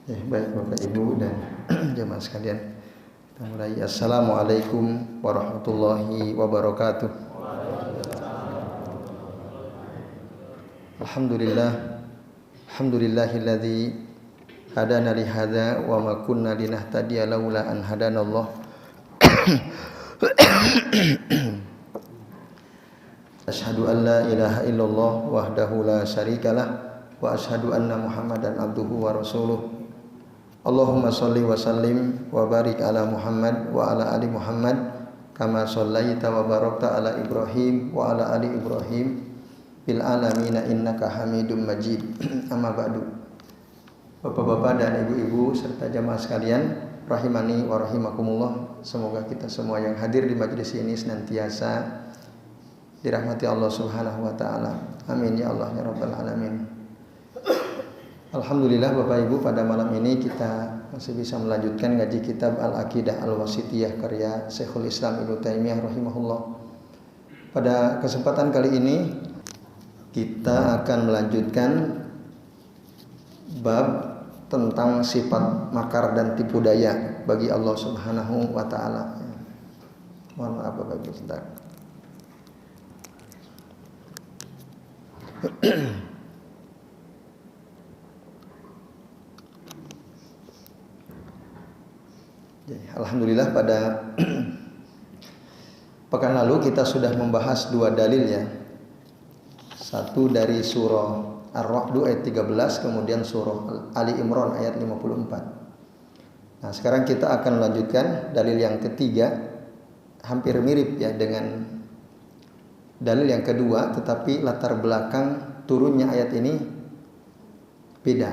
Ya, baik Bapak Ibu dan jemaah sekalian. Kita mulai. Assalamualaikum warahmatullahi wabarakatuh. Alhamdulillah. Alhamdulillahilladzi hadana li hadza wa ma kunna linahtadiya laula an hadanallah. Asyhadu an la ilaha illallah wahdahu la syarikalah wa asyhadu anna Muhammadan abduhu wa rasuluh. Allahumma sholli wa sallim wa barik ala Muhammad wa ala ali Muhammad kama shallaita wa barakta ala Ibrahim wa ala ali Ibrahim bil alamin innaka Hamidum Majid. Amma ba'du. Bapak-bapak dan ibu-ibu serta jamaah sekalian rahimani wa rahimakumullah, semoga kita semua yang hadir di majelis ini senantiasa dirahmati Allah Subhanahu wa taala. Amin ya Allah ya rabbal alamin. Alhamdulillah Bapak Ibu, pada malam ini kita masih bisa melanjutkan ngaji kitab Al-Aqidah Al-Wasithiyah karya Syekhul Islam Ibnu Taimiyah rahimahullah. Pada kesempatan kali ini kita akan melanjutkan bab tentang sifat makar dan tipu daya bagi Allah Subhanahu wa taala. Mohon maaf Bapak Ibu sebentar. Alhamdulillah pada pekan lalu kita sudah membahas dua dalil ya. Satu dari surah Ar-Ra'd ayat 13, kemudian surah Ali Imran ayat 54. Nah, sekarang kita akan melanjutkan dalil yang ketiga, hampir mirip ya dengan dalil yang kedua, tetapi latar belakang turunnya ayat ini beda.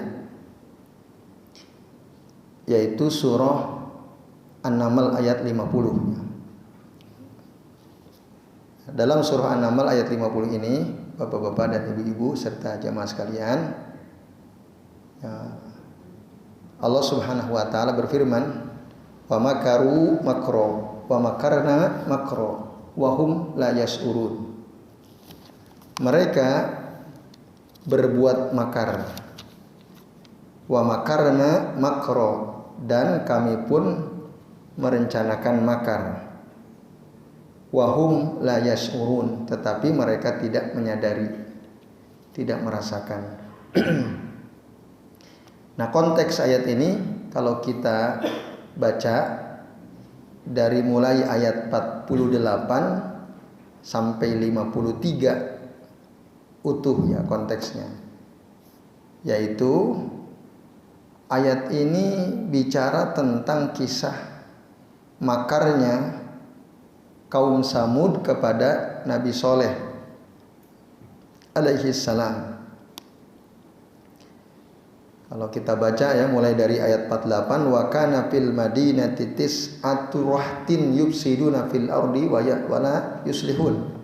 Yaitu surah An-Naml ayat 50. Dalam surah An-Naml ayat 50 ini, Bapak-bapak dan ibu-ibu serta jamaah sekalian, ya, Allah Subhanahu wa taala berfirman, "Wa makaru makro, wa makarna makro, wa hum la yash'urun." Mereka berbuat makar. Wa makarna makro, dan kami pun merencanakan makar. Wahum la yash'urun, tetapi mereka tidak menyadari, tidak merasakan. Nah, konteks ayat ini kalau kita baca dari mulai ayat 48 sampai 53 utuh ya konteksnya. Yaitu ayat ini bicara tentang kisah makarnya kaum Samud kepada Nabi Soleh alaihi salam. Kalau kita baca ya mulai dari ayat 48, wa kana fil madinati tis'atu rahtin yufsiduna fil ardi wa la yuslihun.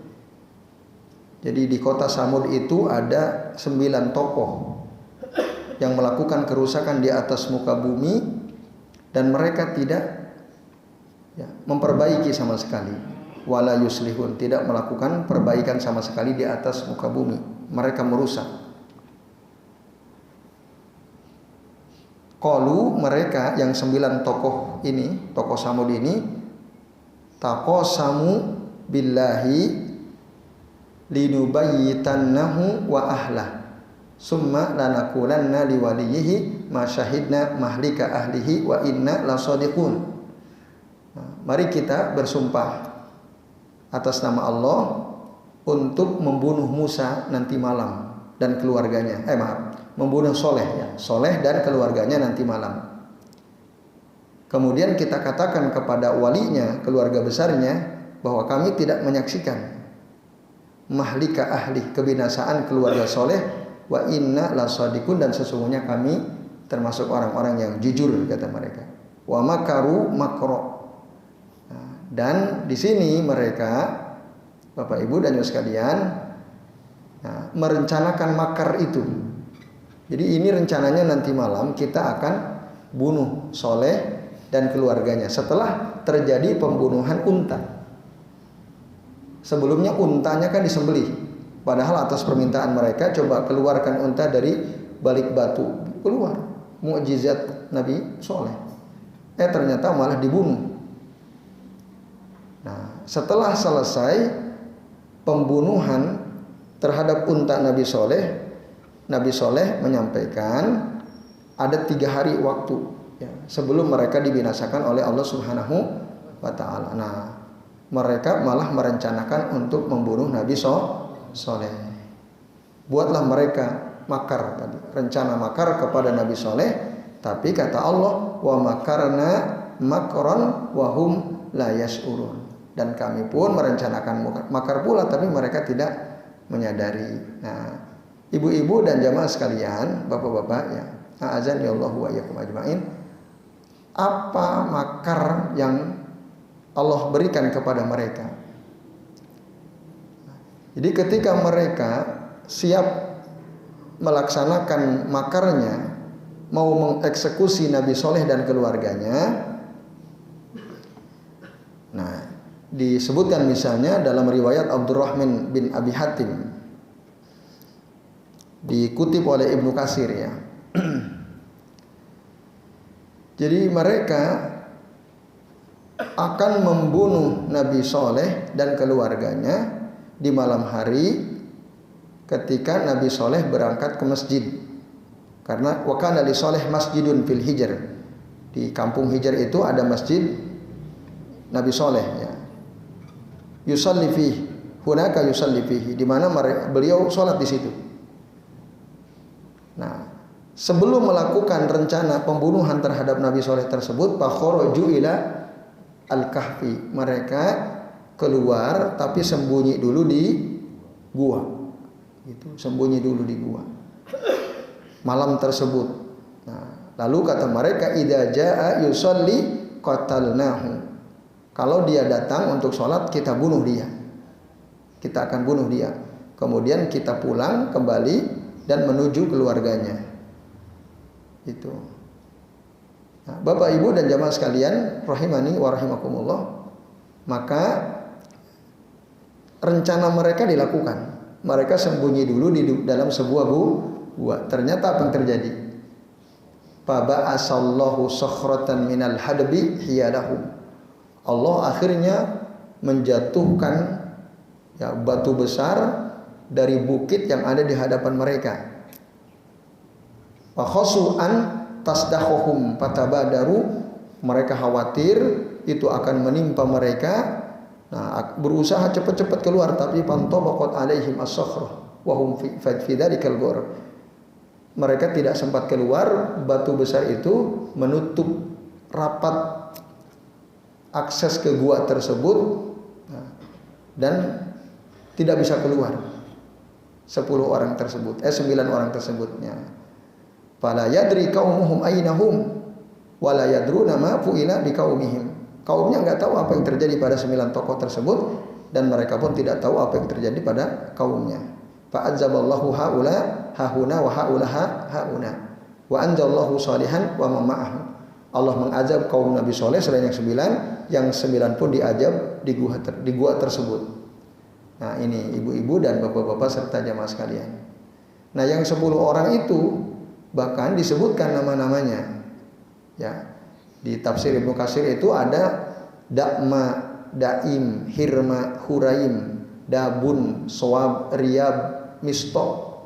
Jadi di kota Samud itu ada 9 tokoh yang melakukan kerusakan di atas muka bumi dan mereka tidak memperbaiki sama sekali. Wala yuslihun, tidak melakukan perbaikan sama sekali di atas muka bumi. Mereka merusak. Qalu, mereka yang 9 tokoh ini, tokoh Samud ini, taqasamu billahi linubayyitannahu wa ahlah summa lanakulanna liwaliyihi ma syahidna mahlika ahlihi wa inna lasadiqun. Mari kita bersumpah atas nama Allah untuk membunuh Musa nanti malam dan keluarganya. Membunuh Soleh ya, Soleh dan keluarganya nanti malam. Kemudian kita katakan kepada walinya, keluarga besarnya, bahwa kami tidak menyaksikan mahlika ahli, kebinasaan keluarga Soleh, wa inna lasadiqun, dan sesungguhnya kami termasuk orang-orang yang jujur, kata mereka. Wa makaru makro. Dan di sini mereka, Bapak Ibu dan Ibu sekalian, merencanakan makar itu. Jadi ini rencananya nanti malam kita akan bunuh Soleh dan keluarganya setelah terjadi pembunuhan unta. Sebelumnya untanya kan disembelih, padahal atas permintaan mereka, coba keluarkan unta dari balik batu, keluar. mukjizat Nabi Soleh. Ternyata malah dibunuh. Nah, setelah selesai pembunuhan terhadap unta Nabi Soleh menyampaikan ada 3 hari waktu ya, sebelum mereka dibinasakan oleh Allah Subhanahu wa Ta'ala. Nah, mereka malah merencanakan untuk membunuh Nabi Soleh. Buatlah mereka makar tadi, rencana makar kepada Nabi Soleh, tapi kata Allah, wa makarna makron wa hum la yash'urun. Dan kami pun merencanakan makar pula, tapi mereka tidak menyadari. Nah, ibu-ibu dan jamaah sekalian, bapak-bapak ya, a'azani Allah wa iyyakum ajmain. Apa makar yang Allah berikan kepada mereka? Jadi ketika mereka siap melaksanakan makarnya, mau mengeksekusi Nabi Soleh dan keluarganya. Nah, disebutkan misalnya dalam riwayat Abdurrahman bin Abi Hatim, dikutip oleh Ibnu Katsir ya. Jadi mereka akan membunuh Nabi Soleh dan keluarganya di malam hari ketika Nabi Soleh berangkat ke masjid. Karena wa kana li Soleh masjidun fil Hijr. Di kampung Hijr itu ada masjid Nabi Soleh ya. Yusalli fihi, hunaka yusalli fihi, di mana beliau salat di situ. Nah, sebelum melakukan rencana pembunuhan terhadap Nabi Soleh tersebut, fakharaju ila al-kahfi, mereka keluar tapi sembunyi dulu di gua. Gitu, sembunyi dulu di gua. Malam tersebut. Nah, lalu kata mereka, idza jaa yusalli qatalnahu. Kalau dia datang untuk sholat, kita bunuh dia. Kita akan bunuh dia. Kemudian kita pulang kembali dan menuju keluarganya. Itu. Nah, Bapak Ibu dan jamaah sekalian, rahimani wa rahimakumullah, maka rencana mereka dilakukan. Mereka sembunyi dulu di dalam sebuah gua. Ternyata apa yang terjadi? Faba'asallahu sakhratan minal hadbi hiyadahum. Allah akhirnya menjatuhkan ya, batu besar dari bukit yang ada di hadapan mereka. Wa khasu'an tasdahuhum fatabadaru, mereka khawatir itu akan menimpa mereka. Nah, berusaha cepat-cepat keluar, tapi pantabaqat alaihim as-sakhrah wa hum fi dzalikal ghor. Mereka tidak sempat keluar, batu besar itu menutup rapat akses ke gua tersebut, dan tidak bisa keluar 9 orang tersebutnya. Fala yadri qaumuhum ainahum wala yadruna ma fu'ila biqaumihim. Kaumnya enggak tahu apa yang terjadi pada 9 tokoh tersebut, dan mereka pun tidak tahu apa yang terjadi pada kaumnya. Fa azzaballahu haula hahuna wa haula hauna wa anzalallahu salihan wa ma ma'ahu. Allah mengazab kaum Nabi Soleh selain yang 9 pun diazab di gua tersebut. Nah, ini ibu-ibu dan bapak-bapak serta jamaah sekalian. Nah, yang 10 orang itu bahkan disebutkan nama-namanya. Ya. Di tafsir Ibnu Katsir itu ada Da'ma, Da'im, Hirma, Huraim, Dabun, Sawab, Riyab, Misto,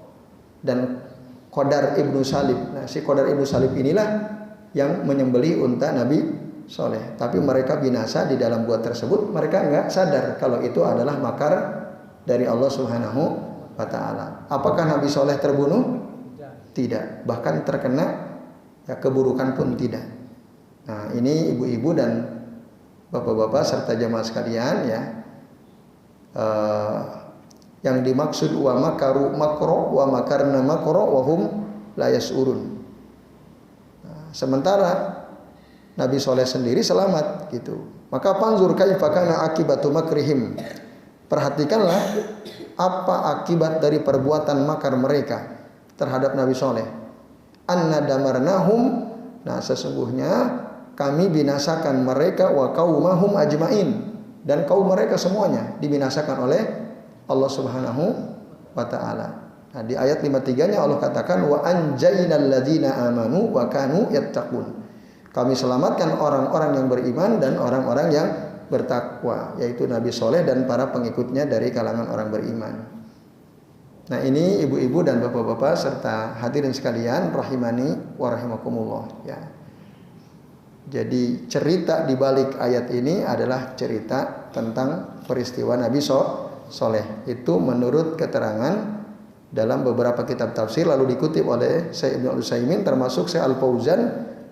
dan Qadar Ibnu Salib. Nah, si Qadar Ibnu Salib inilah yang menyembelih unta Nabi Soleh. Tapi mereka binasa di dalam gua tersebut. Mereka enggak sadar kalau itu adalah makar dari Allah Subhanahu wa Ta'ala. Apakah Nabi Soleh terbunuh? Tidak. Bahkan terkena ya, keburukan pun tidak. Nah, ini ibu-ibu dan bapak-bapak serta jamaah sekalian ya, yang dimaksud wa makaru makro wa makarna makro wa hum la yas'urun. Sementara Nabi Soleh sendiri selamat gitu. Maka panzur kaifa kana akibatu makrihim. Perhatikanlah apa akibat dari perbuatan makar mereka terhadap Nabi Soleh. Anna damarnahum. Nah, sesungguhnya kami binasakan mereka wa qaumahum ajmain, dan kaum mereka semuanya dibinasakan oleh Allah Subhanahu wa Ta'ala. Nah, di ayat 53-nya Allah katakan wa anjaynal ladzina amanu wa kanu yattaqun. Kami selamatkan orang-orang yang beriman dan orang-orang yang bertakwa, yaitu Nabi Soleh dan para pengikutnya dari kalangan orang beriman. Nah, ini ibu-ibu dan bapak-bapak serta hadirin sekalian rahimani wa rahimakumullah ya. Jadi cerita di balik ayat ini adalah cerita tentang peristiwa Nabi Soleh. Itu menurut keterangan dalam beberapa kitab tafsir, lalu dikutip oleh Syekh Ibnu Utsaimin termasuk Syekh Al-Fauzan,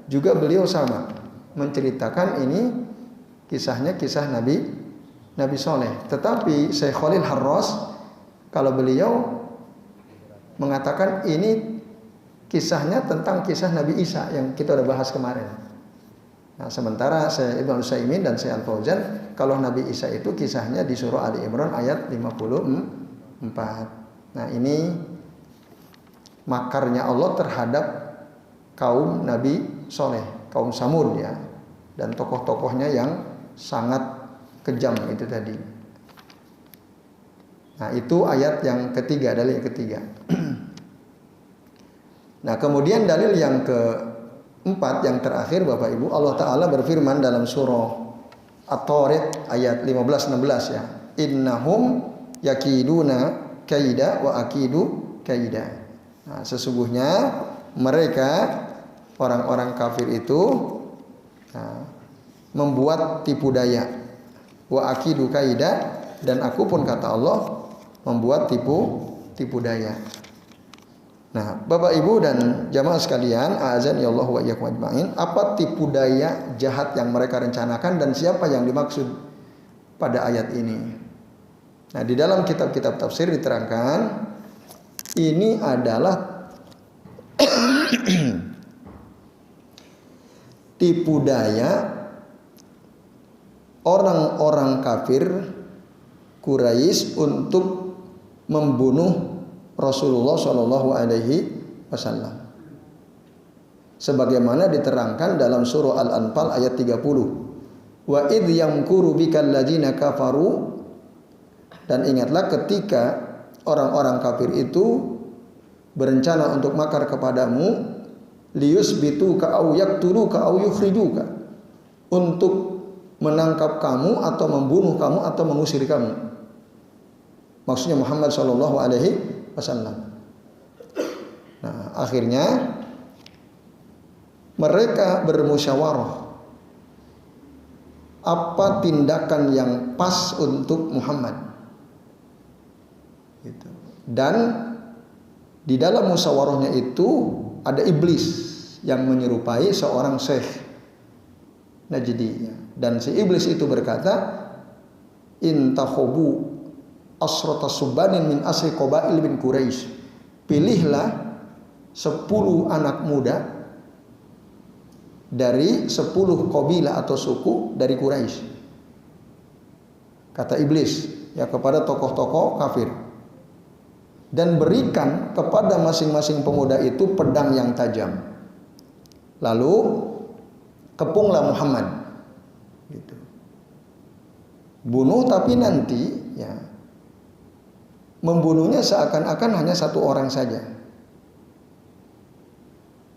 juga beliau sama menceritakan ini kisahnya kisah Nabi Soleh. Tetapi Syekh Khalil Harras kalau beliau mengatakan ini kisahnya tentang kisah Nabi Isa yang kita udah bahas kemarin. Nah, sementara Syekh Ibnu Utsaimin dan Syekh Al-Fauzan kalau Nabi Isa itu kisahnya di surah Ali Imran ayat 54. Nah, ini makarnya Allah terhadap kaum Nabi Soleh, kaum Samud ya, dan tokoh-tokohnya yang sangat kejam itu tadi. Nah, itu ayat yang ketiga, dalil yang ketiga. Nah, kemudian dalil yang keempat, yang terakhir Bapak Ibu, Allah Ta'ala berfirman dalam surah At-Tariq ayat 15-16 ya. Innahum yakiduna kaida wa akidu kaida. Nah, sesungguhnya mereka orang-orang kafir itu membuat tipu daya. Wa akidu kaida, dan aku pun kata Allah membuat tipu daya. Nah, Bapak Ibu dan jamaah sekalian, azan ya Allah wa iyyakum ajmain, apa tipu daya jahat yang mereka rencanakan dan siapa yang dimaksud pada ayat ini? Nah, di dalam kitab-kitab tafsir diterangkan ini adalah tipu daya orang-orang kafir Quraisy untuk membunuh Rasulullah Shallallahu Alaihi Wasallam. Sebagaimana diterangkan dalam surah Al-Anfal ayat 30. Wa idh yamkuru bikal ladzina kafaru, dan ingatlah ketika orang-orang kafir itu berencana untuk makar kepadamu, liyusbituka au yaqtuluka au yukhrijuka, untuk menangkap kamu atau membunuh kamu atau mengusir kamu. Maksudnya Muhammad sallallahu alaihi wasallam. Nah, akhirnya mereka bermusyawarah apa tindakan yang pas untuk Muhammad. Gitu. Dan di dalam musyawarahnya itu ada iblis yang menyerupai seorang syekh Najdi, dan si iblis itu berkata, intakhobu asrota subanin min asri qabail bin Quraisy, pilihlah 10 anak muda dari 10 kabilah atau suku dari Quraisy, kata iblis ya kepada tokoh-tokoh kafir, dan berikan kepada masing-masing pemuda itu pedang yang tajam, lalu kepunglah Muhammad gitu. Bunuh, tapi nanti ya membunuhnya seakan-akan hanya satu orang saja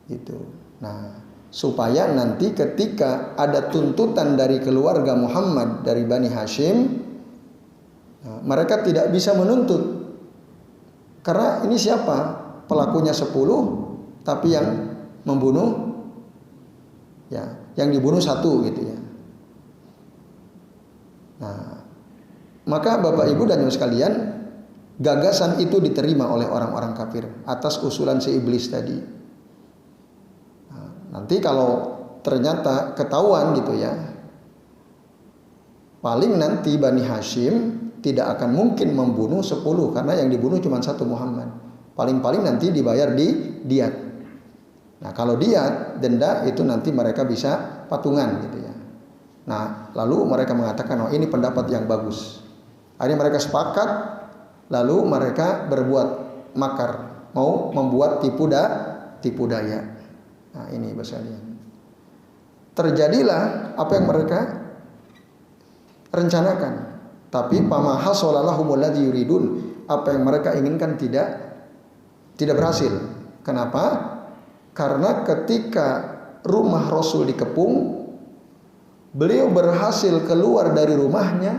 gitu. Nah, supaya nanti ketika ada tuntutan dari keluarga Muhammad dari Bani Hashim, nah, mereka tidak bisa menuntut karena ini siapa pelakunya 10 tapi yang membunuh ya yang dibunuh 1 gitu ya. Nah, maka Bapak Ibu dan Ibu sekalian, gagasan itu diterima oleh orang-orang kafir atas usulan si iblis tadi. Nah, nanti kalau ternyata ketahuan gitu ya, paling nanti Bani Hashim tidak akan mungkin membunuh 10 karena yang dibunuh cuma 1 Muhammad. Paling-paling nanti dibayar di diat. Nah, kalau diat, denda itu nanti mereka bisa patungan gitu ya. Nah, lalu mereka mengatakan, oh ini pendapat yang bagus. Akhirnya mereka sepakat, lalu mereka berbuat makar, mau membuat tipu daya. Nah, ini bahasanya. Terjadilah apa yang mereka rencanakan. Tapi pamahassalalahumul ladzi yuridun, apa yang mereka inginkan tidak Tidak berhasil. Kenapa? Karena ketika rumah Rasul dikepung, beliau berhasil keluar dari rumahnya,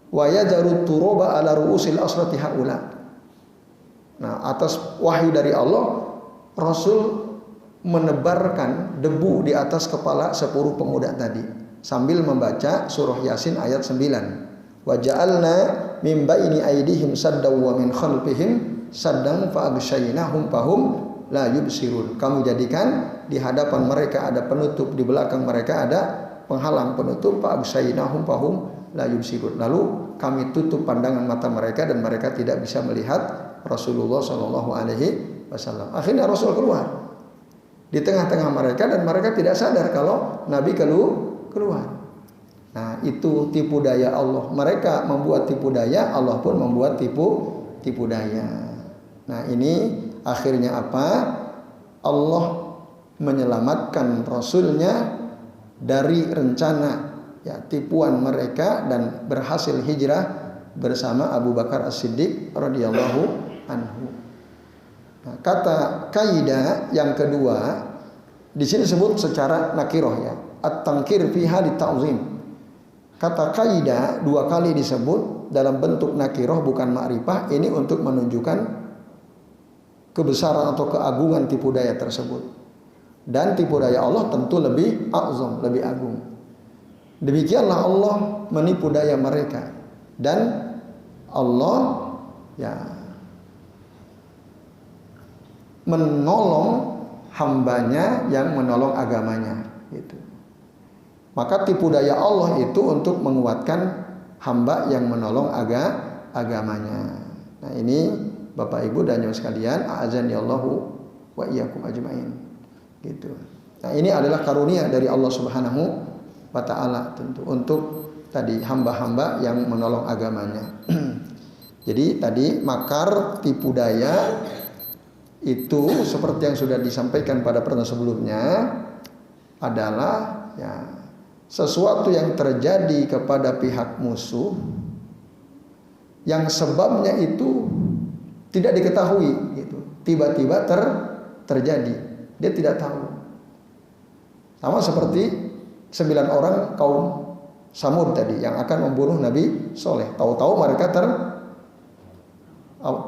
wa yajarut turoba ala ruusil asrati haula. Nah, atas wahyu dari Allah, Rasul menebarkan debu di atas kepala 10 pemuda tadi sambil membaca surah Yasin ayat 9. Wa ja'alna min baini aydihim saddaw wa min khalfihim saddan fa aghshaynahum fahum la yubsirun. Kamu jadikan di hadapan mereka ada penutup, di belakang mereka ada penghalang penutup, fa aghshaynahum fahum la yubsirun. Lalu kami tutup pandangan mata mereka dan mereka tidak bisa melihat Rasulullah sallallahu alaihi wasallam. Akhirnya Rasul keluar di tengah-tengah mereka dan mereka tidak sadar kalau Nabi keluar. Nah, itu tipu daya Allah. Mereka membuat tipu daya, Allah pun membuat tipu daya. Nah, ini akhirnya apa? Allah menyelamatkan Rasulnya dari rencana tipuan mereka dan berhasil hijrah bersama Abu Bakar As-Siddiq radhiyallahu anhu. Nah, kata kaidah yang kedua di sini disebut secara nakiroh ya, at-tangkir fiha lita'zim. Kata kaidah 2 kali disebut dalam bentuk nakiroh bukan ma'rifah, ini untuk menunjukkan kebesaran atau keagungan tipu daya tersebut. Dan tipu daya Allah tentu lebih azam, lebih agung. Demikianlah Allah menipu daya mereka. Dan Allah menolong hambanya yang menolong agamanya gitu. Maka tipu daya Allah itu untuk menguatkan hamba yang menolong agamanya. Nah, ini Bapak Ibu dan Ibu sekalian, a'azani Allahu wa iyyakum ajmain. Gitu. Nah, ini adalah karunia dari Allah Subhanahu wa taala tentu untuk tadi hamba-hamba yang menolong agamanya. Jadi tadi makar tipu daya itu seperti yang sudah disampaikan pada pertemuan sebelumnya adalah sesuatu yang terjadi kepada pihak musuh yang sebabnya itu tidak diketahui gitu. Tiba-tiba terjadi. Dia tidak tahu. Sama seperti 9 orang kaum Samud tadi yang akan membunuh Nabi Soleh. Tahu-tahu mereka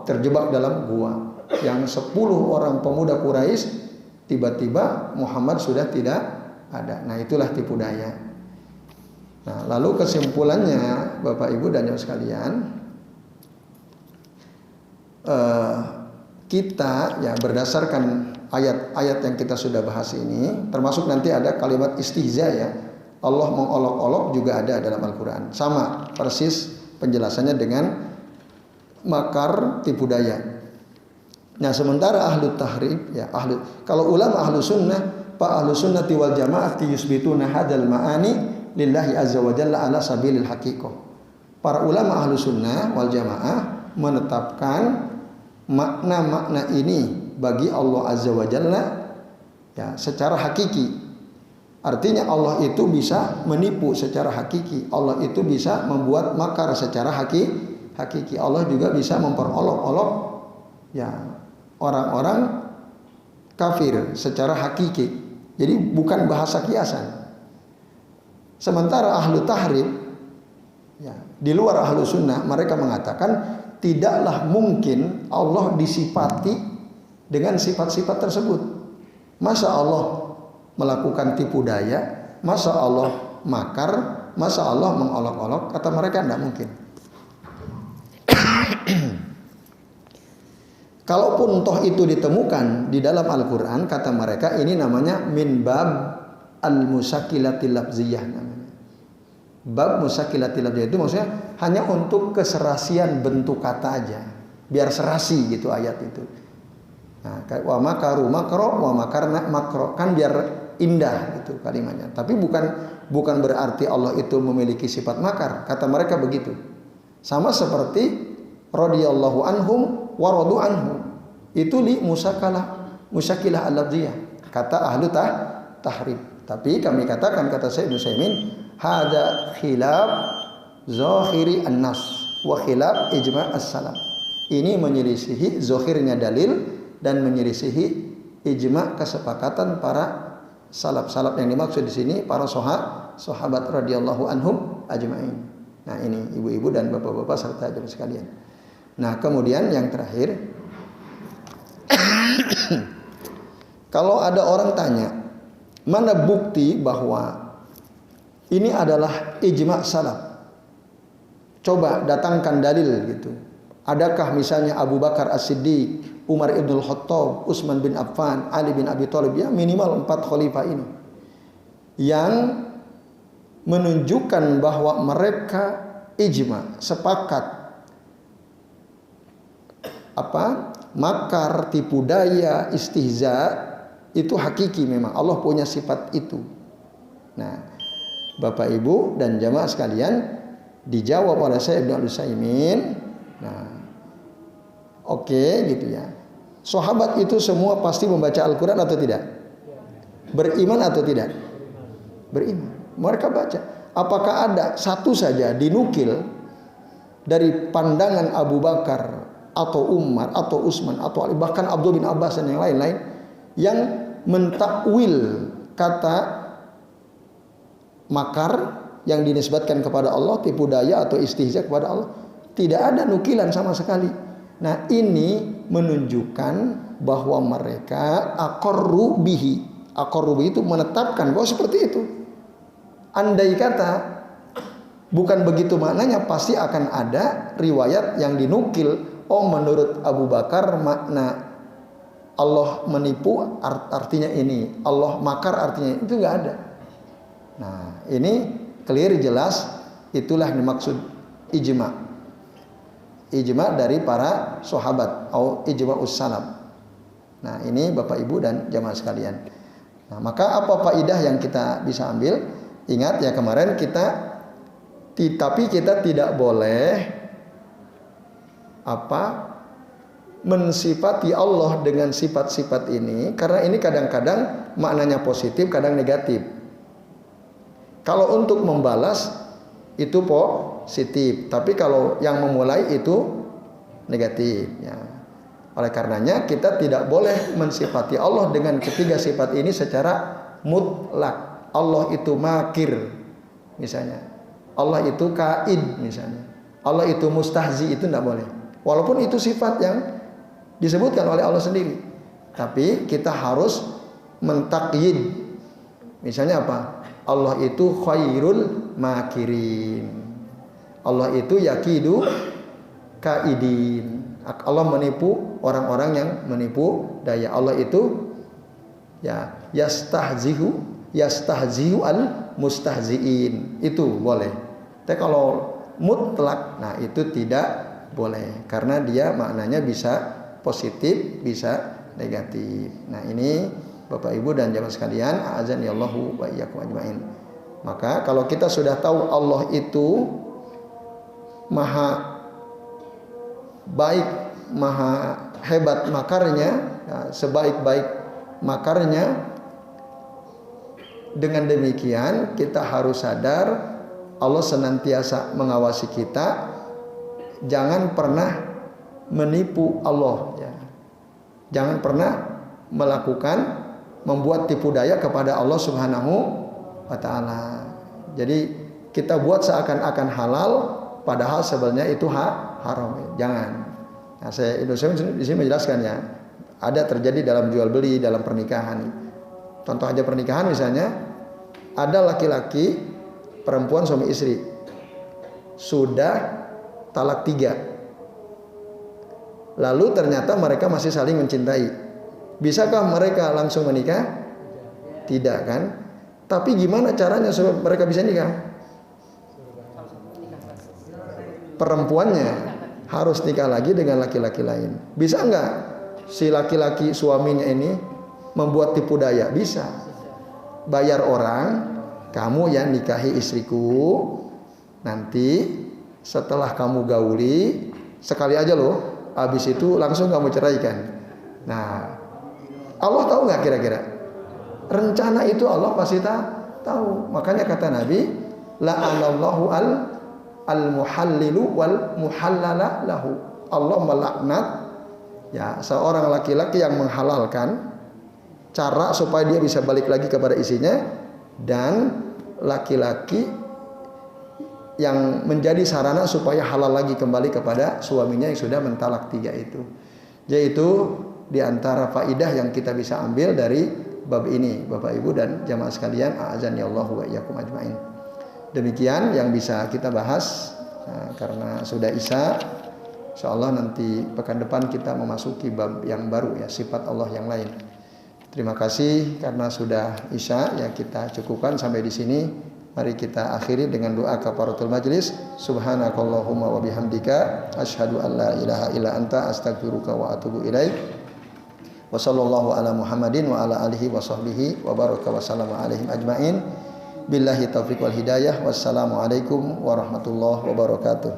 terjebak dalam gua. Yang 10 orang pemuda Quraisy tiba-tiba Muhammad sudah tidak ada. Nah, itulah tipu daya. Nah, lalu kesimpulannya Bapak Ibu dan Ibu sekalian, kita berdasarkan ayat-ayat yang kita sudah bahas ini, termasuk nanti ada kalimat istihza ya. Allah mengolok-olok juga ada dalam Al-Qur'an. Sama persis penjelasannya dengan makar tipu daya. Nah, sementara ahlu tahrif kalau ulama ahlu sunnah, ahlu sunnati wal jamaah yusbituna hadzal ma'ani lillahi azza wa jalla ala sabilil haqiqah. Para ulama ahlu sunnah wal jamaah menetapkan makna-makna ini bagi Allah azza wa jalla secara hakiki. Artinya Allah itu bisa menipu secara hakiki. Allah itu bisa membuat makar secara hakiki. Allah juga bisa memperolok-olok orang-orang kafir secara hakiki. Jadi bukan bahasa kiasan. Sementara ahlu tahrif di luar ahlu sunnah, mereka mengatakan tidaklah mungkin Allah disifati dengan sifat-sifat tersebut. Masa Allah melakukan tipu daya, masa Allah makar, masa Allah mengolok-olok? Kata mereka tidak mungkin. Kalaupun toh itu ditemukan di dalam Al-Quran, kata mereka ini namanya min bab al-musakilatil lafziyah namanya. Bab musakilatil lafziyah itu maksudnya hanya untuk keserasian bentuk kata aja, biar serasi gitu ayat itu. Nah, wa makaru makro, wa makarna makro, kan biar indah gitu kalimatnya. Tapi bukan berarti Allah itu memiliki sifat makar. Kata mereka begitu. Sama seperti radhiyallahu anhum wa radu anhu. Itu li musakilah al-lafziyah. Kata ahlu tahrif. Tapi kami katakan, kata Syekh Utsaimin, hada khilaf zahiri an-nas wa khilaf ijma' as-salaf. Ini menyelisihi zohirnya dalil dan menyelisihi ijma kesepakatan para salaf yang dimaksud di sini para sahabat radhiyallahu anhum ajma'in. Nah, ini ibu-ibu dan bapak-bapak serta jemaah sekalian. Nah, kemudian yang terakhir kalau ada orang tanya, mana bukti bahwa ini adalah ijma salaf? Coba datangkan dalil gitu. Adakah misalnya Abu Bakar As-Siddiq, Umar Ibn Khattab, Utsman bin Affan, Ali bin Abi Thalib, ya minimal 4 khalifah ini yang menunjukkan bahwa mereka ijma, sepakat makar, tipu daya, istihza itu hakiki, memang Allah punya sifat itu. Nah, Bapak Ibu dan jamaah sekalian, dijawab oleh Syekh Ibnu Utsaimin. Nah, oke, gitu ya. Sahabat itu semua pasti membaca Al-Quran atau tidak? Beriman atau tidak? Beriman. Mereka baca. Apakah ada satu saja dinukil dari pandangan Abu Bakar atau Umar atau Utsman atau Ali, bahkan Abdul bin Abbas dan yang lain-lain yang mentakwil kata makar yang dinisbatkan kepada Allah, tipu daya atau istihza kepada Allah? Tidak ada nukilan sama sekali. Nah, ini menunjukkan bahwa mereka aqarru bihi. Aqarru bihi itu menetapkan bahwa seperti itu. Andai kata bukan begitu maknanya, pasti akan ada riwayat yang dinukil. Oh, menurut Abu Bakar makna Allah menipu artinya ini, Allah makar artinya itu, nggak ada. Nah, ini clear, jelas, itulah dimaksud ijma. Ijma dari para sahabat atau ijma us-salaf. Nah, ini Bapak Ibu dan jamaah sekalian. Nah, maka apa faidah yang kita bisa ambil? Ingat ya, kemarin tapi kita tidak boleh mensifati Allah dengan sifat-sifat ini, karena ini kadang-kadang maknanya positif, kadang negatif. Kalau untuk membalas itu positif, tapi kalau yang memulai itu negatif ya. Oleh karenanya kita tidak boleh mensifati Allah dengan ketiga sifat ini secara mutlak. Allah itu makir misalnya, Allah itu kaid misalnya, Allah itu mustahzi, itu tidak boleh. Walaupun itu sifat yang disebutkan oleh Allah sendiri, tapi kita harus mentakyid. Misalnya apa? Allah itu khairul makirin, Allah itu yakidu kaidin, Allah menipu orang-orang yang menipu daya. Allah itu ya yastahzihu al mustahziin, itu boleh. Tapi kalau mutlak, nah itu tidak boleh, karena dia maknanya bisa positif, bisa negatif. Nah, ini Bapak Ibu dan jamaah sekalian, a'adzanillahu wa iyyakum ajmain. Maka kalau kita sudah tahu Allah itu maha baik, maha hebat makarnya, ya, sebaik-baik makarnya, dengan demikian kita harus sadar Allah senantiasa mengawasi kita. Jangan pernah menipu Allah ya. Jangan pernah membuat tipu daya kepada Allah Subhanahu wa taala. Jadi kita buat seakan-akan halal padahal sebenarnya itu haram. Jangan. Nah, saya Indonesia di sini menjelaskan ya. Ada terjadi dalam jual beli, dalam pernikahan. Contoh aja pernikahan misalnya, ada laki-laki, perempuan suami istri sudah talak 3. Lalu ternyata mereka masih saling mencintai. Bisakah mereka langsung menikah? Tidak kan? Tapi gimana caranya supaya mereka bisa nikah? Perempuannya harus nikah lagi dengan laki-laki lain. Bisa enggak si laki-laki suaminya ini membuat tipu daya? Bisa. Bayar orang, kamu yang nikahi istriku, nanti setelah kamu gauli sekali aja loh, habis itu langsung kamu ceraikan. Nah, Allah tahu nggak kira-kira? Rencana itu Allah pasti tahu. Makanya kata Nabi, la'anallahu al-muhallilu wal muhallala lahu. Allah melaknat ya seorang laki-laki yang menghalalkan cara supaya dia bisa balik lagi kepada istrinya, dan laki-laki yang menjadi sarana supaya halal lagi kembali kepada suaminya yang sudah mentalak 3 itu. Yaitu diantara faidah yang kita bisa ambil dari bab ini, Bapak Ibu dan jamaah sekalian, a'azani Allahu wa iyyakum ajmain. Demikian yang bisa kita bahas. Nah, karena sudah Isya, insyaallah nanti pekan depan kita memasuki bab yang baru ya, sifat Allah yang lain. Terima kasih karena sudah Isya ya, kita cukupkan sampai di sini. Mari kita akhiri dengan doa kafaratul majlis. Subhanakallahumma wa bihamdika asyhadu an la ilaha illa anta astaghfiruka wa atubu ilaik. Wa sallallahu ala Muhammadin wa ala alihi wa sahbihi wa baraka wa sallama alaihim ajmain. Billahi taufiq wal hidayah. Wassalamu alaikum warahmatullahi wabarakatuh.